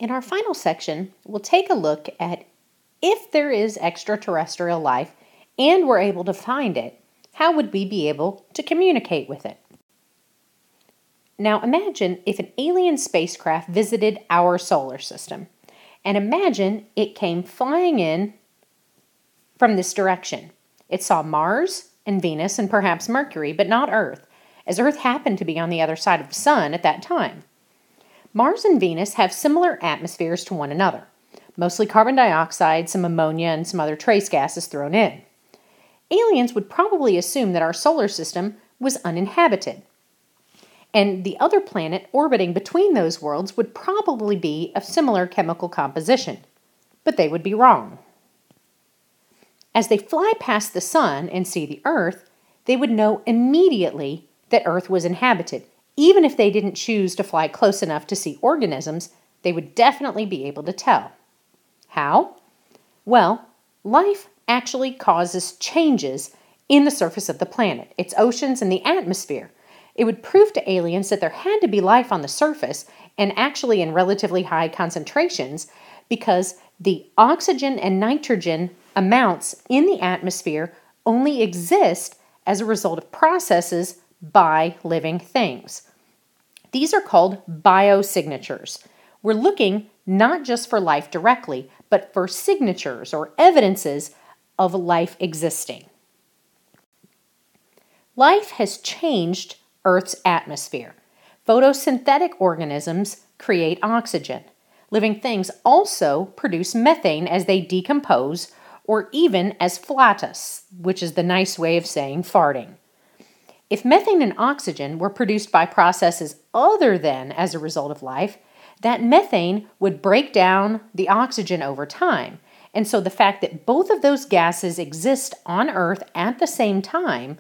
In our final section, we'll take a look at if there is extraterrestrial life and we're able to find it, how would we be able to communicate with it? Now imagine if an alien spacecraft visited our solar system, and imagine it came flying in from this direction. It saw Mars and Venus and perhaps Mercury, but not Earth, as Earth happened to be on the other side of the Sun at that time. Mars and Venus have similar atmospheres to one another, mostly carbon dioxide, some ammonia, and some other trace gases thrown in. Aliens would probably assume that our solar system was uninhabited, and the other planet orbiting between those worlds would probably be of similar chemical composition, but they would be wrong. As they fly past the Sun and see the Earth, they would know immediately that Earth was inhabited. Even if they didn't choose to fly close enough to see organisms, they would definitely be able to tell. How? Well, life actually causes changes in the surface of the planet, its oceans, and the atmosphere. It would prove to aliens that there had to be life on the surface, and actually in relatively high concentrations, because the oxygen and nitrogen amounts in the atmosphere only exist as a result of processes by living things. These are called biosignatures. We're looking not just for life directly, but for signatures or evidences of life existing. Life has changed Earth's atmosphere. Photosynthetic organisms create oxygen. Living things also produce methane as they decompose, or even as flatus, which is the nice way of saying farting. If methane and oxygen were produced by processes other than as a result of life, that methane would break down the oxygen over time. And so the fact that both of those gases exist on Earth at the same time,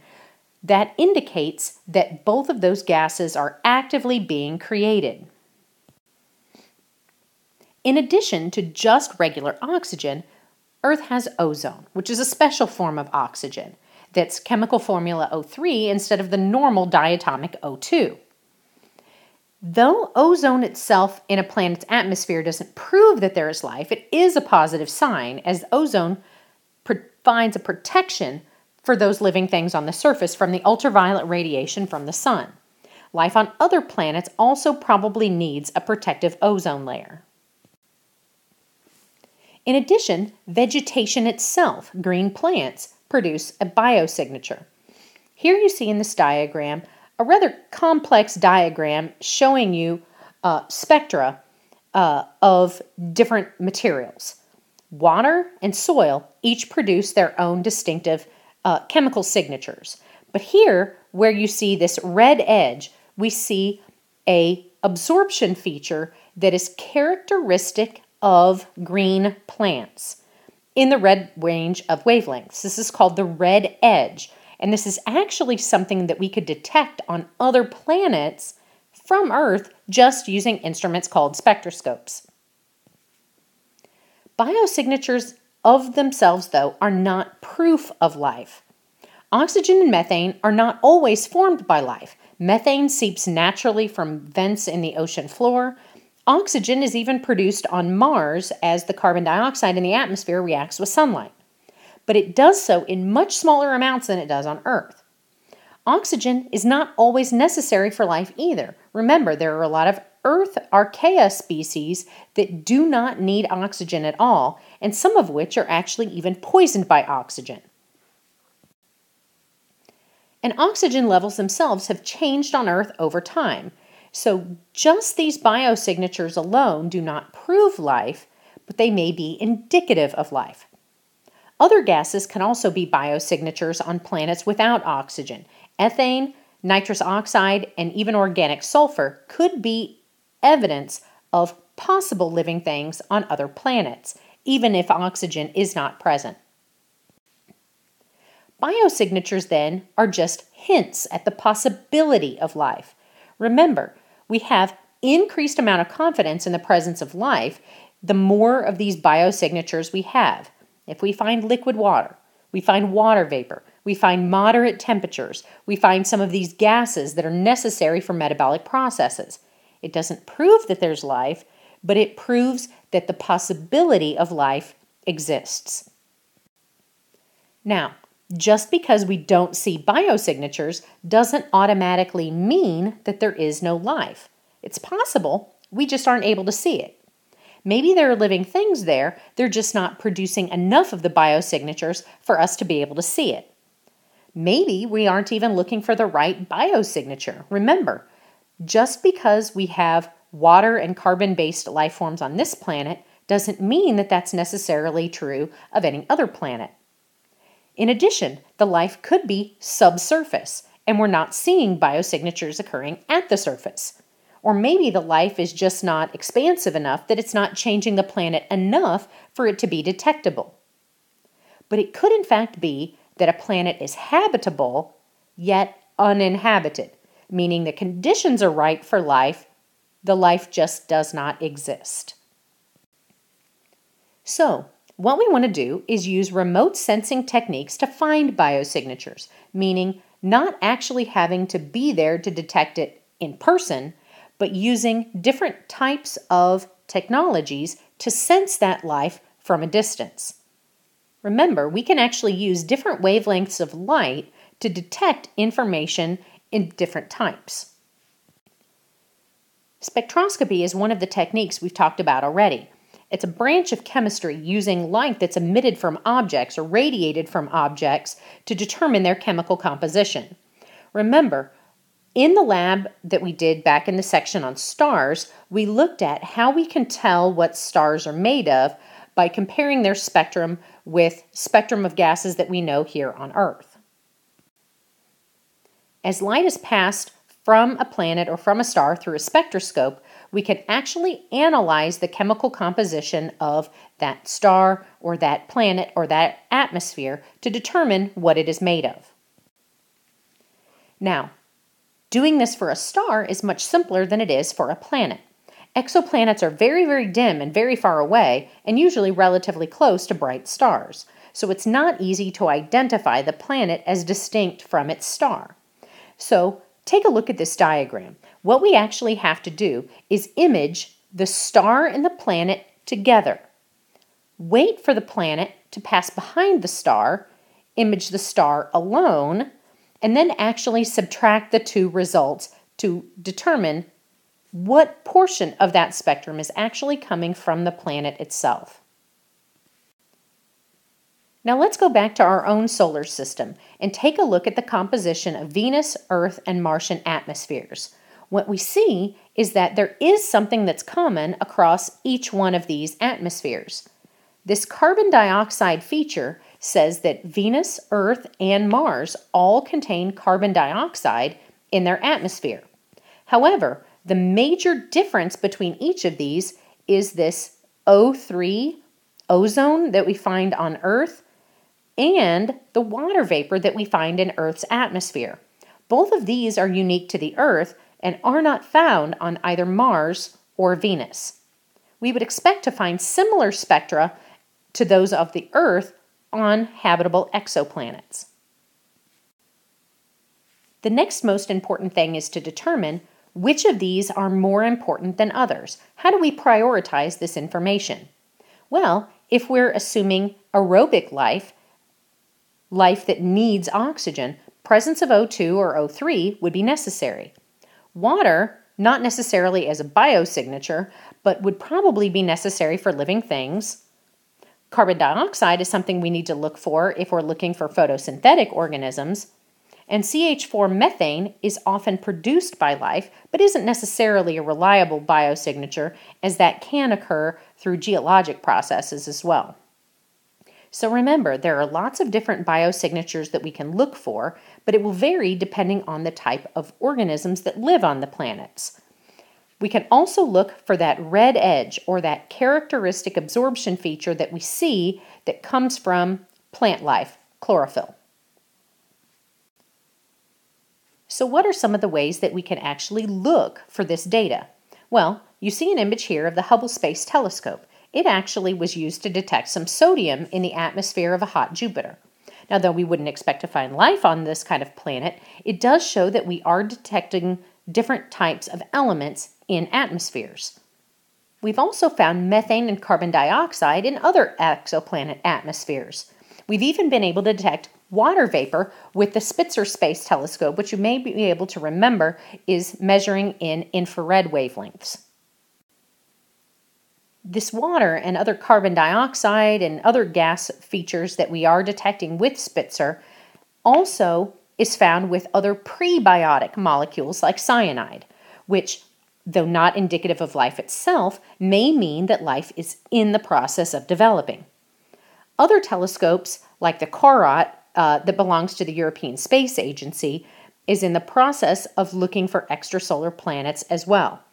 that indicates that both of those gases are actively being created. In addition to just regular oxygen, Earth has ozone, which is a special form of oxygen. That's chemical formula O3 instead of the normal diatomic O2. Though ozone itself in a planet's atmosphere doesn't prove that there is life, it is a positive sign, as ozone provides a protection for those living things on the surface from the ultraviolet radiation from the sun. Life on other planets also probably needs a protective ozone layer. In addition, vegetation itself, green plants, produce a biosignature. Here you see in this diagram a rather complex diagram showing you spectra of different materials. Water and soil each produce their own distinctive chemical signatures. But here, where you see this red edge, we see an absorption feature that is characteristic of green plants in the red range of wavelengths. This is called the red edge, and this is actually something that we could detect on other planets from Earth just using instruments called spectroscopes. Biosignatures of themselves, though, are not proof of life. Oxygen and methane are not always formed by life. Methane seeps naturally from vents in the ocean floor. Oxygen is even produced on Mars as the carbon dioxide in the atmosphere reacts with sunlight. But it does so in much smaller amounts than it does on Earth. Oxygen is not always necessary for life either. Remember, there are a lot of Earth archaea species that do not need oxygen at all, and some of which are actually even poisoned by oxygen. And oxygen levels themselves have changed on Earth over time. So just these biosignatures alone do not prove life, but they may be indicative of life. Other gases can also be biosignatures on planets without oxygen. Ethane, nitrous oxide, and even organic sulfur could be evidence of possible living things on other planets, even if oxygen is not present. Biosignatures, then, are just hints at the possibility of life. Remember, we have increased amount of confidence in the presence of life the more of these biosignatures we have. If we find liquid water, we find water vapor, we find moderate temperatures, we find some of these gases that are necessary for metabolic processes. It doesn't prove that there's life, but it proves that the possibility of life exists. Now, just because we don't see biosignatures doesn't automatically mean that there is no life. It's possible, we just aren't able to see it. Maybe there are living things there, they're just not producing enough of the biosignatures for us to be able to see it. Maybe we aren't even looking for the right biosignature. Remember, just because we have water and carbon-based life forms on this planet doesn't mean that that's necessarily true of any other planet. In addition, the life could be subsurface, and we're not seeing biosignatures occurring at the surface. Or maybe the life is just not expansive enough that it's not changing the planet enough for it to be detectable. But it could in fact be that a planet is habitable, yet uninhabited, meaning the conditions are right for life, the life just does not exist. So, what we want to do is use remote sensing techniques to find biosignatures, meaning not actually having to be there to detect it in person, but using different types of technologies to sense that life from a distance. Remember, we can actually use different wavelengths of light to detect information in different types. Spectroscopy is one of the techniques we've talked about already. It's a branch of chemistry using light that's emitted from objects or radiated from objects to determine their chemical composition. Remember, in the lab that we did back in the section on stars, we looked at how we can tell what stars are made of by comparing their spectrum with spectrum of gases that we know here on Earth. As light is passed from a planet or from a star through a spectroscope, we can actually analyze the chemical composition of that star or that planet or that atmosphere to determine what it is made of. Now, doing this for a star is much simpler than it is for a planet. Exoplanets are very, very dim and very far away, and usually relatively close to bright stars, so it's not easy to identify the planet as distinct from its star. So, take a look at this diagram. What we actually have to do is image the star and the planet together. Wait for the planet to pass behind the star, image the star alone, and then actually subtract the two results to determine what portion of that spectrum is actually coming from the planet itself. Now let's go back to our own solar system and take a look at the composition of Venus, Earth, and Martian atmospheres. What we see is that there is something that's common across each one of these atmospheres. This carbon dioxide feature says that Venus, Earth, and Mars all contain carbon dioxide in their atmosphere. However, the major difference between each of these is this O3 ozone that we find on Earth and the water vapor that we find in Earth's atmosphere. Both of these are unique to the Earth and are not found on either Mars or Venus. We would expect to find similar spectra to those of the Earth on habitable exoplanets. The next most important thing is to determine which of these are more important than others. How do we prioritize this information? Well, if we're assuming aerobic life that needs oxygen, presence of O2 or O3 would be necessary. Water, not necessarily as a biosignature, but would probably be necessary for living things. Carbon dioxide is something we need to look for if we're looking for photosynthetic organisms. And CH4 methane is often produced by life, but isn't necessarily a reliable biosignature, as that can occur through geologic processes as well. So remember, there are lots of different biosignatures that we can look for, but it will vary depending on the type of organisms that live on the planets. We can also look for that red edge or that characteristic absorption feature that we see that comes from plant life, chlorophyll. So what are some of the ways that we can actually look for this data? Well, you see an image here of the Hubble Space Telescope. It actually was used to detect some sodium in the atmosphere of a hot Jupiter. Now, though we wouldn't expect to find life on this kind of planet, it does show that we are detecting different types of elements in atmospheres. We've also found methane and carbon dioxide in other exoplanet atmospheres. We've even been able to detect water vapor with the Spitzer Space Telescope, which you may be able to remember is measuring in infrared wavelengths. This water and other carbon dioxide and other gas features that we are detecting with Spitzer also is found with other prebiotic molecules like cyanide, which, though not indicative of life itself, may mean that life is in the process of developing. Other telescopes, like the COROT, that belongs to the European Space Agency, is in the process of looking for extrasolar planets as well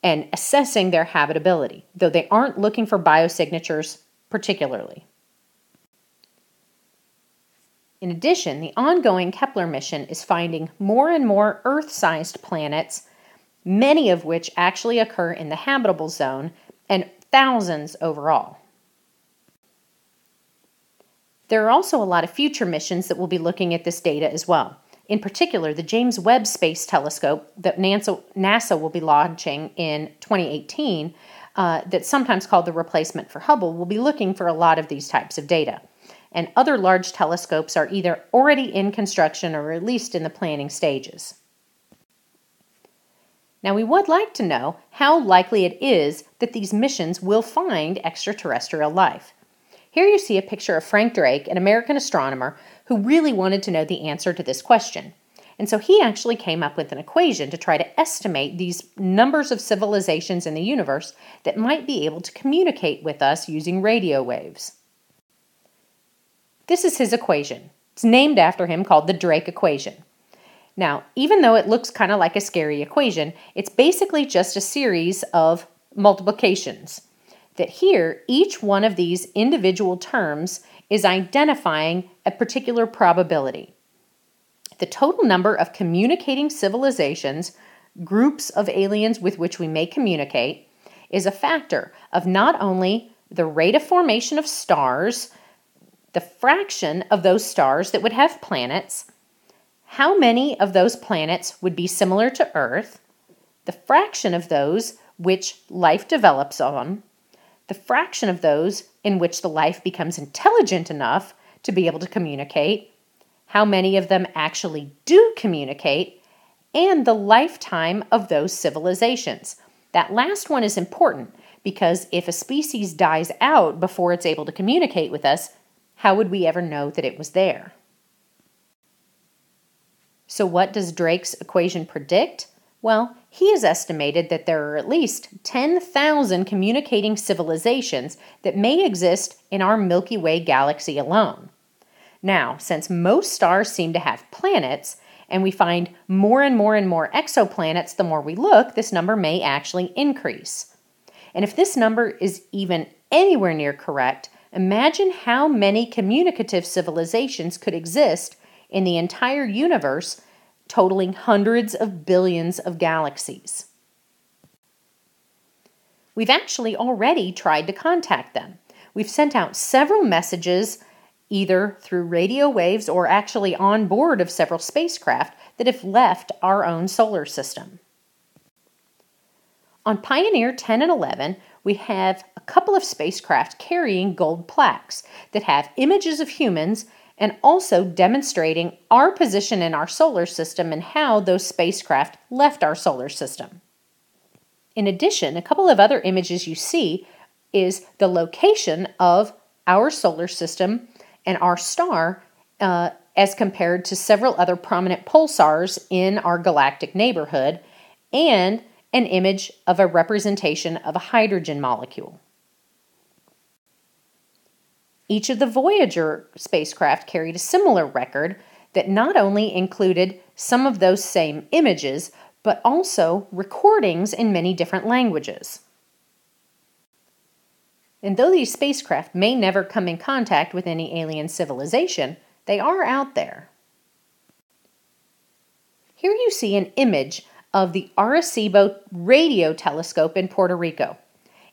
and assessing their habitability, though they aren't looking for biosignatures particularly. In addition, the ongoing Kepler mission is finding more and more Earth-sized planets, many of which actually occur in the habitable zone, and thousands overall. There are also a lot of future missions that will be looking at this data as well. In particular, the James Webb Space Telescope that NASA will be launching in 2018, that's sometimes called the replacement for Hubble, will be looking for a lot of these types of data. And other large telescopes are either already in construction or at least in the planning stages. Now, we would like to know how likely it is that these missions will find extraterrestrial life. Here you see a picture of Frank Drake, an American astronomer who really wanted to know the answer to this question. And so he actually came up with an equation to try to estimate these numbers of civilizations in the universe that might be able to communicate with us using radio waves. This is his equation. It's named after him, called the Drake equation. Now, even though it looks kind of like a scary equation, it's basically just a series of multiplications. That here, each one of these individual terms is identifying a particular probability. The total number of communicating civilizations, groups of aliens with which we may communicate, is a factor of not only the rate of formation of stars, the fraction of those stars that would have planets, how many of those planets would be similar to Earth, the fraction of those which life develops on, the fraction of those in which the life becomes intelligent enough to be able to communicate, how many of them actually do communicate, and the lifetime of those civilizations. That last one is important because if a species dies out before it's able to communicate with us, how would we ever know that it was there? So what does Drake's equation predict? Well, he has estimated that there are at least 10,000 communicating civilizations that may exist in our Milky Way galaxy alone. Now, since most stars seem to have planets, and we find more and more and more exoplanets the more we look, this number may actually increase. And if this number is even anywhere near correct, imagine how many communicative civilizations could exist in the entire universe, totaling hundreds of billions of galaxies. We've actually already tried to contact them. We've sent out several messages, either through radio waves or actually on board of several spacecraft that have left our own solar system. On Pioneer 10 and 11, we have a couple of spacecraft carrying gold plaques that have images of humans and also demonstrating our position in our solar system and how those spacecraft left our solar system. In addition, a couple of other images you see is the location of our solar system and our star as compared to several other prominent pulsars in our galactic neighborhood, and an image of a representation of a hydrogen molecule. Each of the Voyager spacecraft carried a similar record that not only included some of those same images, but also recordings in many different languages. And though these spacecraft may never come in contact with any alien civilization, they are out there. Here you see an image of the Arecibo radio telescope in Puerto Rico.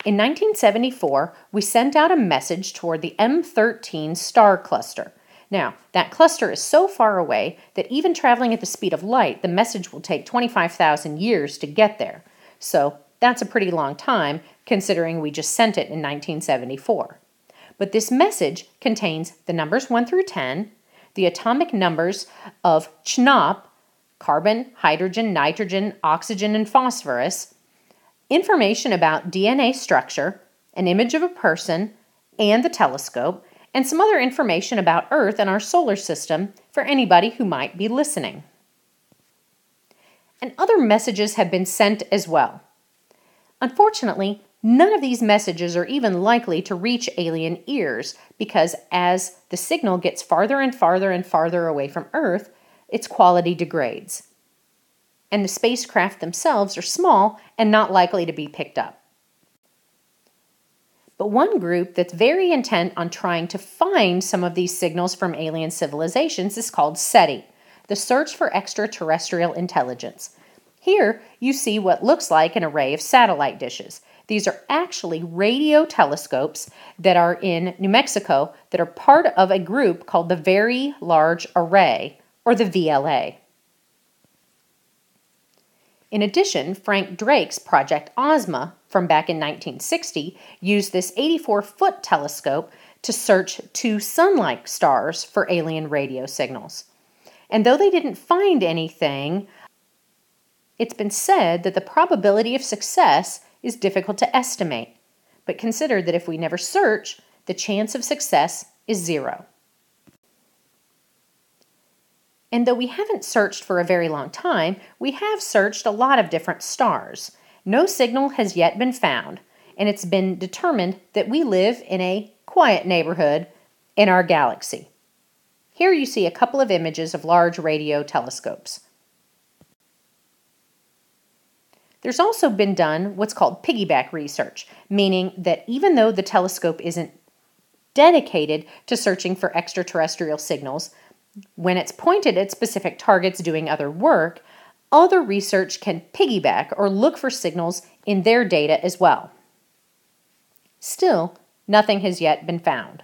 In 1974, we sent out a message toward the M13 star cluster. Now, that cluster is so far away that even traveling at the speed of light, the message will take 25,000 years to get there. So That's a pretty long time, considering we just sent it in 1974. But this message contains the numbers 1 through 10, the atomic numbers of CHNOP, carbon, hydrogen, nitrogen, oxygen, and phosphorus, information about DNA structure, an image of a person, and the telescope, and some other information about Earth and our solar system for anybody who might be listening. And other messages have been sent as well. Unfortunately, none of these messages are even likely to reach alien ears because as the signal gets farther and farther and farther away from Earth, its quality degrades. And the spacecraft themselves are small and not likely to be picked up. But one group that's very intent on trying to find some of these signals from alien civilizations is called SETI, the Search for Extraterrestrial Intelligence. Here you see what looks like an array of satellite dishes. These are actually radio telescopes that are in New Mexico that are part of a group called the Very Large Array, or the VLA. In addition, Frank Drake's Project Ozma from back in 1960 used this 84-foot telescope to search 2 sun-like stars for alien radio signals. And though they didn't find anything, it's been said that the probability of success is difficult to estimate, but consider that if we never search, the chance of success is 0. And though we haven't searched for a very long time, we have searched a lot of different stars. No signal has yet been found, and it's been determined that we live in a quiet neighborhood in our galaxy. Here you see a couple of images of large radio telescopes. There's also been done what's called piggyback research, meaning that even though the telescope isn't dedicated to searching for extraterrestrial signals, when it's pointed at specific targets doing other work, other research can piggyback or look for signals in their data as well. Still, nothing has yet been found.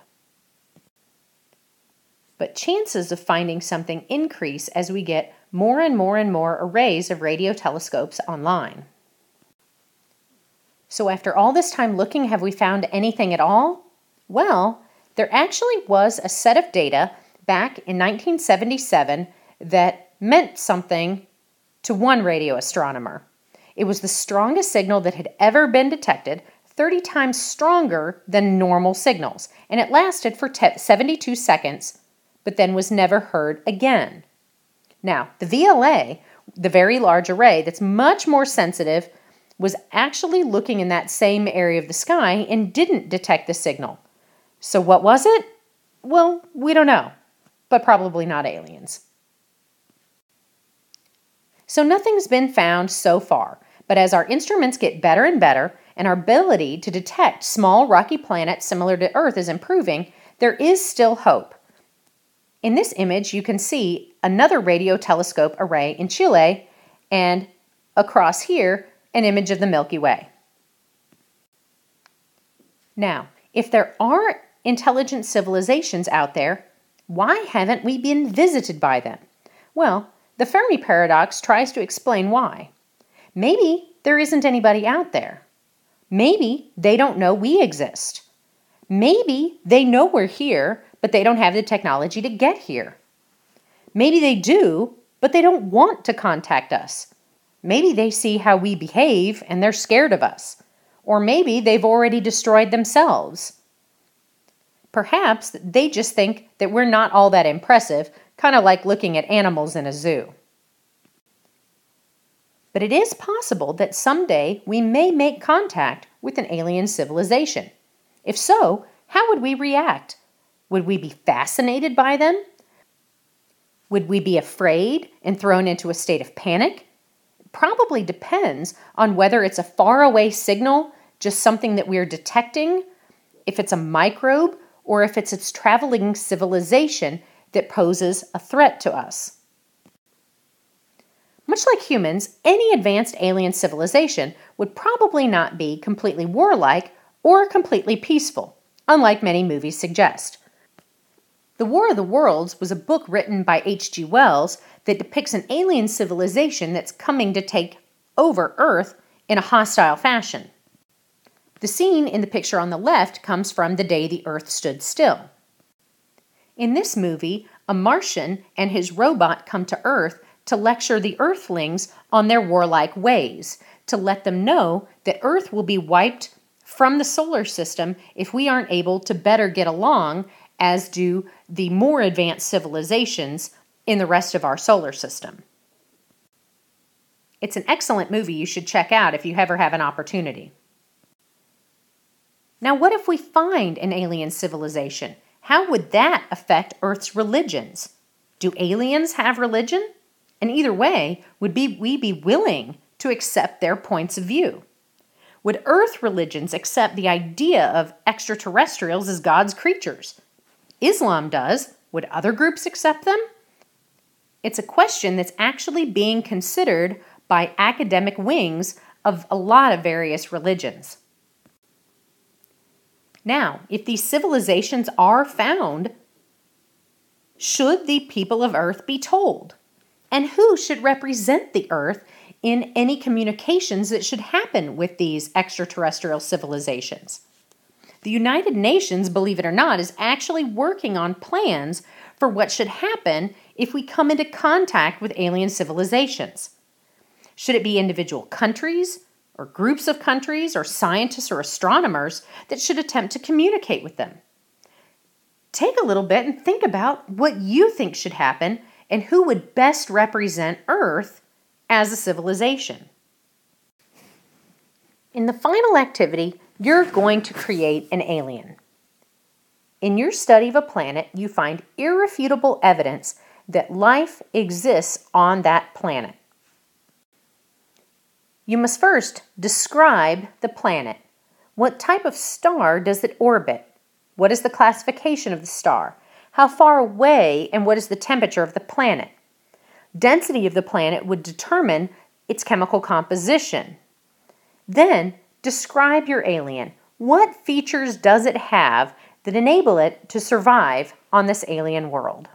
But chances of finding something increase as we get more and more and more arrays of radio telescopes online. So after all this time looking, have we found anything at all? Well, there actually was a set of data back in 1977 that meant something to one radio astronomer. It was the strongest signal that had ever been detected, 30 times stronger than normal signals, and it lasted for 72 seconds, but then was never heard again. Now, the VLA, the Very Large Array, that's much more sensitive, was actually looking in that same area of the sky and didn't detect the signal. So what was it? Well, we don't know, but probably not aliens. So nothing's been found so far, but as our instruments get better and better and our ability to detect small rocky planets similar to Earth is improving, there is still hope. In this image, you can see another radio telescope array in Chile, and across here, an image of the Milky Way. Now, if there are intelligent civilizations out there, why haven't we been visited by them? Well, the Fermi paradox tries to explain why. Maybe there isn't anybody out there. Maybe they don't know we exist. Maybe they know we're here, but they don't have the technology to get here. Maybe they do, but they don't want to contact us. Maybe they see how we behave and they're scared of us. Or maybe they've already destroyed themselves. Perhaps they just think that we're not all that impressive, kind of like looking at animals in a zoo. But it is possible that someday we may make contact with an alien civilization. If so, how would we react? Would we be fascinated by them? Would we be afraid and thrown into a state of panic? It probably depends on whether it's a faraway signal, just something that we're detecting, if it's a microbe, or if it's a traveling civilization that poses a threat to us. Much like humans, any advanced alien civilization would probably not be completely warlike or completely peaceful, unlike many movies suggest. The War of the Worlds was a book written by H.G. Wells that depicts an alien civilization that's coming to take over Earth in a hostile fashion. The scene in the picture on the left comes from The Day the Earth Stood Still. In this movie, a Martian and his robot come to Earth to lecture the Earthlings on their warlike ways, to let them know that Earth will be wiped from the solar system if we aren't able to better get along, as do the more advanced civilizations in the rest of our solar system. It's an excellent movie you should check out if you ever have an opportunity. Now, what if we find an alien civilization? How would that affect Earth's religions? Do aliens have religion? And either way, would we be willing to accept their points of view? Would Earth religions accept the idea of extraterrestrials as God's creatures? Islam does. Would other groups accept them? It's a question that's actually being considered by academic wings of a lot of various religions. Now, if these civilizations are found, should the people of Earth be told? And who should represent the Earth in any communications that should happen with these extraterrestrial civilizations? The United Nations, believe it or not, is actually working on plans for what should happen if we come into contact with alien civilizations. Should it be individual countries, or groups of countries, or scientists or astronomers that should attempt to communicate with them? Take a little bit and think about what you think should happen and who would best represent Earth as a civilization. In the final activity, you're going to create an alien. In your study of a planet, you find irrefutable evidence that life exists on that planet. You must first describe the planet. What type of star does it orbit? What is the classification of the star? How far away and what is the temperature of the planet? Density of the planet would determine its chemical composition. Then, describe your alien. What features does it have that enable it to survive on this alien world?